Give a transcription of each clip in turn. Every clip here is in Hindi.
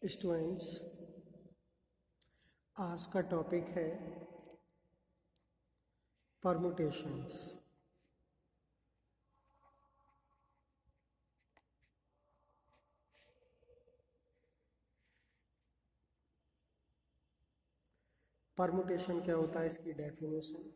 स्टूडेंट्स, आज का टॉपिक है परमुटेशंस। परमुटेशन क्या होता है, इसकी डेफिनेशन।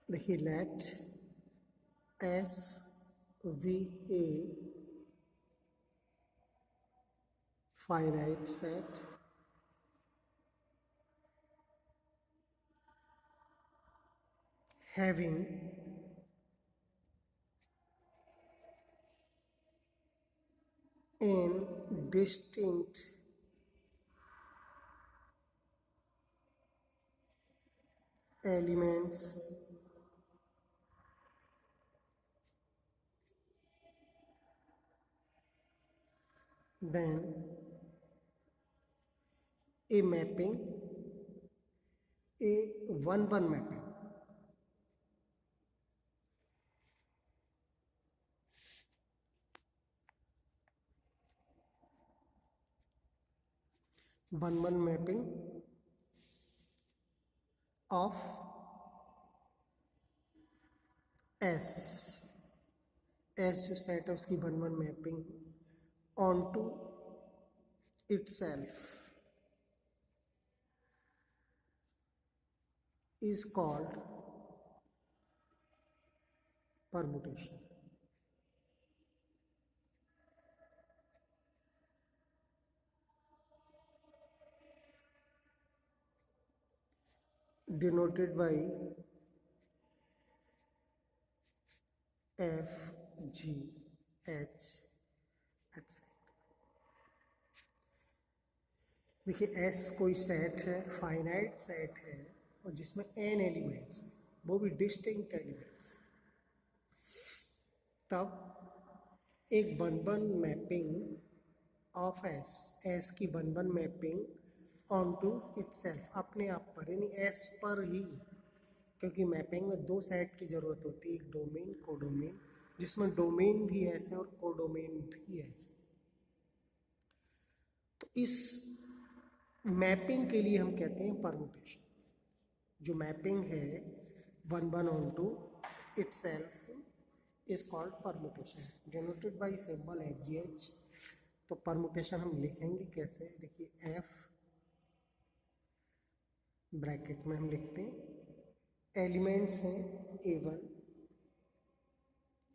देखिए, let S be a finite set having in distinct elements then a mapping, a 1-1 mapping mapping of S जो सेट है उसकी 1-1 mapping onto itself is called permutation. Denoted by F, G, H, etc. देखिए, S कोई सेट है, फाइनाइट सेट है और जिसमें n एलिमेंट्स हैं, वो भी डिस्टिंक्ट एलिमेंट्स हैं। तब एक 1-1 मैपिंग ऑफ S की 1-1 मैपिंग ऑन टू इटसेल्फ, अपने आप पर, यानी S पर ही, क्योंकि मैपिंग में दो सेट की ज़रूरत होती है, एक डोमेन, कोडोमेन, जिसमें डोमेन भी ऐसे और कोडोमेन भी ऐसे। तो इस मैपिंग के लिए हम कहते हैं परमुटेशन। जो मैपिंग है 1-1 onto itself is called permutation, denoted by symbol FGH। तो परमुटेशन हम लिखेंगे कैसे, देखिए F ब्रैकेट में हम लिखते हैं, एलिमेंट्स हैं A1,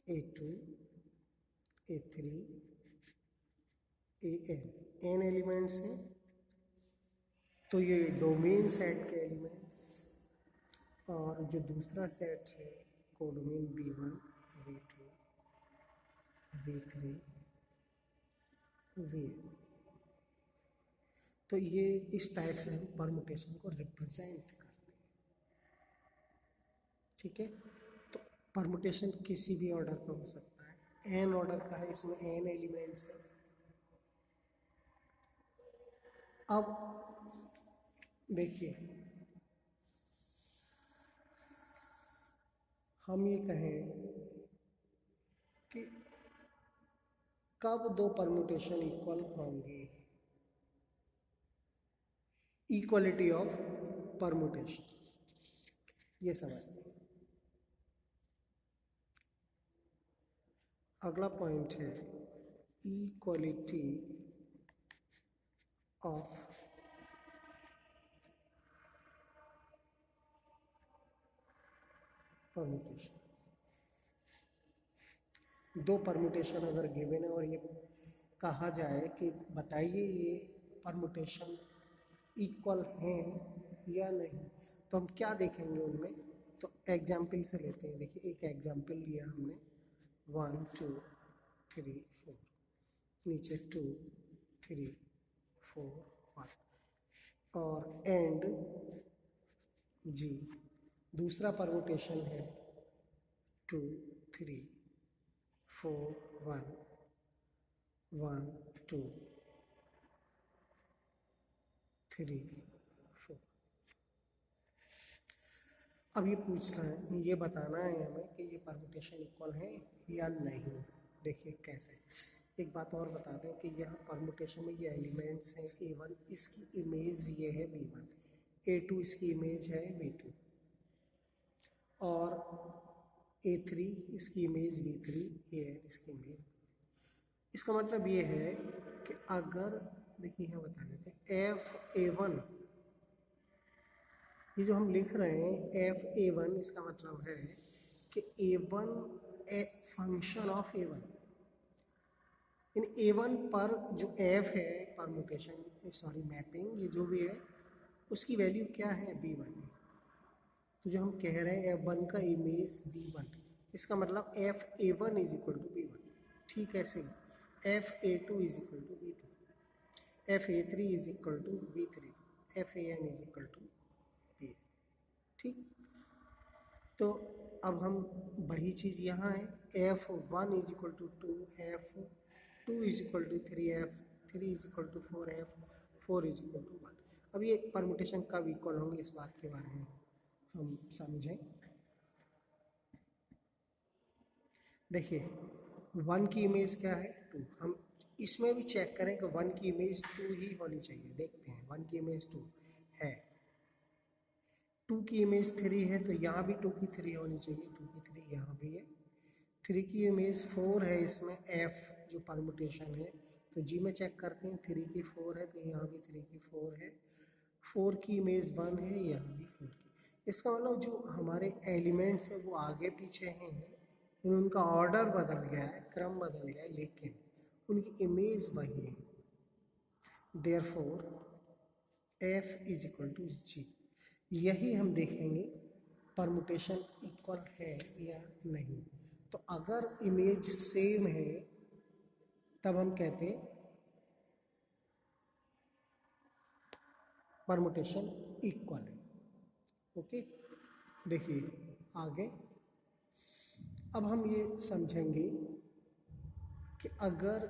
A2, A3, AN elements हैं। तो ये डोमेन सेट के एलिमेंट्स, और जो दूसरा सेट है codomain B1, B2, B3, VN। तो ये इस टाइप से हम परमुटेशन को रिप्रेजेंट करते हैं, ठीक है। तो परमुटेशन किसी भी ऑर्डर का हो सकता है, एन ऑर्डर का है, इसमें एन एलिमेंट्स है। अब देखिए, हम ये कहें कि कब दो परमुटेशन इक्वल होंगे, इक्वलिटी ऑफ परमुटेशन, ये समझते हैं। अगला पॉइंट है इक्वलिटी ऑफ परमुटेशन। दो परमुटेशन अगर गिवन है और ये कहा जाए कि बताइए ये परमुटेशन इक्वल हैं या नहीं, तो हम क्या देखेंगे उनमें। तो एग्जाम्पल से लेते हैं। देखिए, एक एग्जाम्पल लिया हमने 1 2 3 4, नीचे 2 3 4 5 और एंड G। दूसरा परमुटेशन है 2 3 4 1 1 2 3 4। अब ये पूछना है, ये बताना है हमें कि ये परमुटेशन इक्वल है या नहीं। देखिए कैसे, एक बात और बता दें कि यह परमुटेशन में ये एलिमेंट्स हैं A1, इसकी इमेज ये है B1, A2 इसकी इमेज है B2, और A3 इसकी इमेज B3, AN इसकी इमेज। इसका मतलब ये है कि अगर देखिए यहाँ बता देते हैं FA1, ये जो हम लिख रहे हैं FA1, इसका मतलब है कि A1 a function of A1, in A1 पर जो F है परमुटेशन सॉरी मैपिंग, ये जो भी है उसकी वैल्यू क्या है B1 है। तो जो हम कह रहे हैं F1 का इमेज B1, इसका मतलब FA1 is equal to B1। ठीक है, सही। FA2 is equal to B2, FA3 is equal to B3, FAN is equal to B। ठीक, तो अब हम वही चीज़ यहाँ है, F1 is equal to 2, F2 is equal to 3, F3 is equal to 4, F4 is equal to 1। अब ये परमुटेशन कब इक्वल होंगे, इस बात के बारे में हम समझें। देखिए 1 की इमेज क्या है 2, हम इसमें भी चेक करें कि 1 की इमेज 2 ही होनी चाहिए। देखते हैं 1 की इमेज 2 है, 2 की इमेज 3 है, तो यहाँ भी 2 की 3 होनी चाहिए, 2 की 3 यहाँ भी है। 3 की इमेज 4 है, इसमें F जो परमुटेशन है, तो जी में चेक करते हैं 3 की 4 है, तो यहाँ भी 3 की 4 है। 4 की इमेज 1 है, यहाँ भी 4 की। इसका मतलब जो हमारे एलिमेंट्स हैं वो आगे पीछे हैं, उनका ऑर्डर बदल गया है, क्रम बदल गया है, लेकिन उनकी इमेज वही है। Therefore F is equal to G. यही हम देखेंगे परमुटेशन इक्वल है या नहीं। तो अगर इमेज सेम है तब हम कहते हैं परमुटेशन इक्वल है। ओके, देखिए आगे अब हम ये समझेंगे कि अगर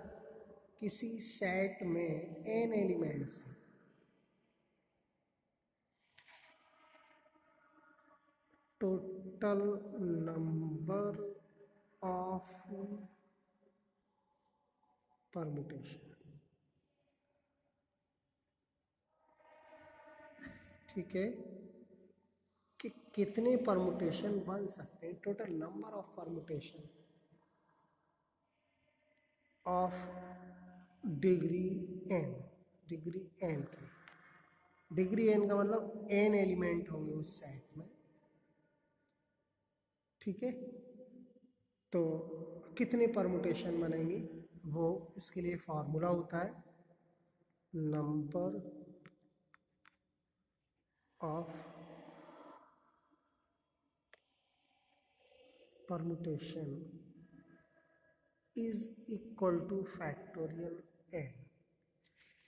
किसी सेट में n एलिमेंट्स हैं, टोटल नंबर ऑफ परमुटेशन, ठीक है, कि कितने परमुटेशन बन सकते हैं, total number of permutation of degree n, degree n की, डिग्री n का मतलब n एलिमेंट होंगे उस सेट में। ठीक है, तो कितने परमुटेशन बनेंगे, वो इसके लिए फॉर्मूला होता है number of permutation is equal two factorial n।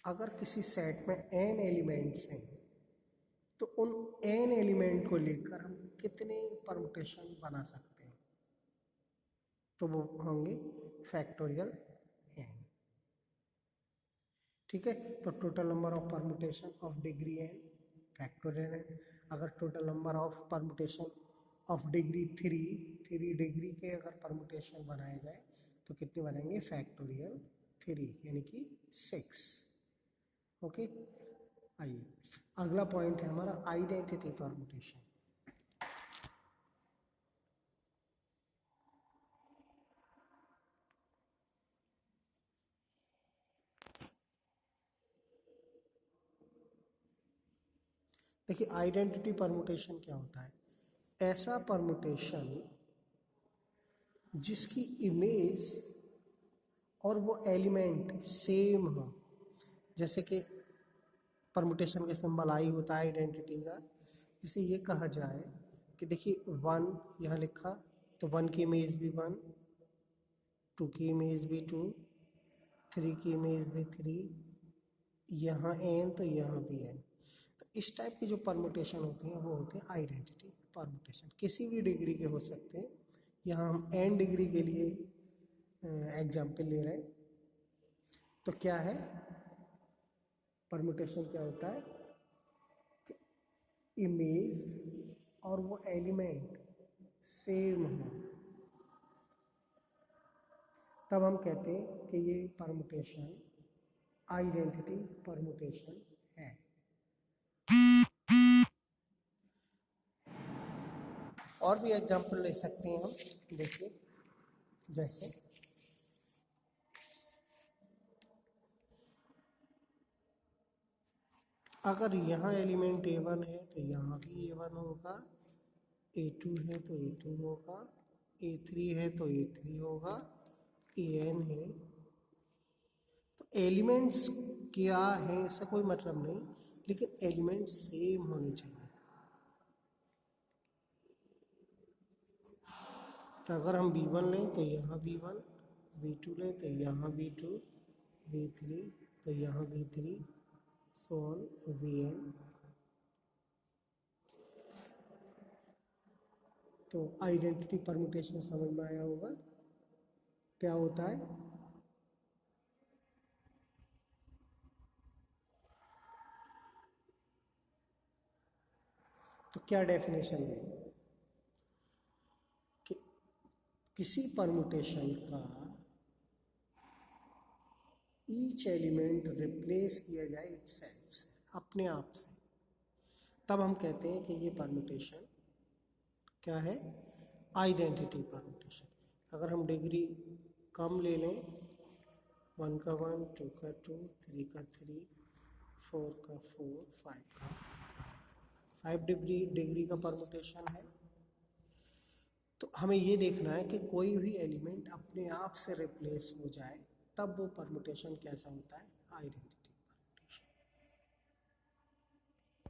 अगर किसी सेट में n एलिमेंट्स हैं तो उन n एलिमेंट को लेकर हम कितने परमुटेशन बना सकते हैं, तो वो होंगे फैक्टोरियल n। ठीक है, तो total number of permutation of degree n factorial n। अगर total number of permutation of degree 3 degree के अगर परमुटेशन बनाए जाए तो कितने बनेंगे, फैक्टोरियल 3 यानी कि 6। ओके, आइए अगला पॉइंट है हमारा आइडेंटिटी परमुटेशन। देखिए आइडेंटिटी परमुटेशन क्या होता है, ऐसा परमुटेशन जिसकी इमेज और वो एलिमेंट सेम हो। जैसे कि परमुटेशन का सिंबल आई होता है आइडेंटिटी का, जिसे ये कहा जाए कि देखिए 1 यहाँ लिखा तो 1 की इमेज भी 1, 2 की इमेज भी 2, 3 की इमेज भी 3, यहाँ n तो यहाँ भी n। तो इस टाइप की जो परमुटेशन होती हैं वो होते हैं आइडेंटिटी परमुटेशन, किसी भी डिग्री के हो सकते हैं। यहाँ हम n डिग्री के लिए एग्जाम्पल ले रहे हैं। तो क्या है परमुटेशन, क्या होता है इमेज और वो एलिमेंट सेम हो, तब हम कहते हैं कि ये परमुटेशन आइडेंटिटी परमुटेशन है। और भी एग्जांपल ले सकते हैं हम, देखिए जैसे अगर यहाँ एलिमेंट A1 है तो यहाँ भी A1 होगा, A2 है तो A2 होगा, A3 है तो A3 होगा, AN है तो एलिमेंट्स क्या है इससे कोई मतलब नहीं, लेकिन एलिमेंट सेम होने चाहिए। तो अगर हम B1 लें तो यहाँ B1, B2 लें तो यहाँ B2, B3 तो यहाँ B3, so on Vn। तो आइडेंटिटी परम्यूटेशन समझ में आया होगा क्या होता है। तो क्या डेफिनेशन है कि किसी परम्यूटेशन का ईच एलिमेंट रिप्लेस किया जाए इटसेल्फ से, अपने आप से, तब हम कहते हैं कि ये परम्यूटेशन क्या है, आइडेंटिटी परम्यूटेशन। अगर हम डिग्री कम ले लें, 1 का 1, 2 का 2, 3 का 3, 4 का 4, 5 का 5 डिग्री का परम्यूटेशन है, तो हमें ये देखना है कि कोई भी एलिमेंट अपने आप से रिप्लेस हो जाए, तब वो परम्यूटेशन कैसा होता है, आइडेंटिटी।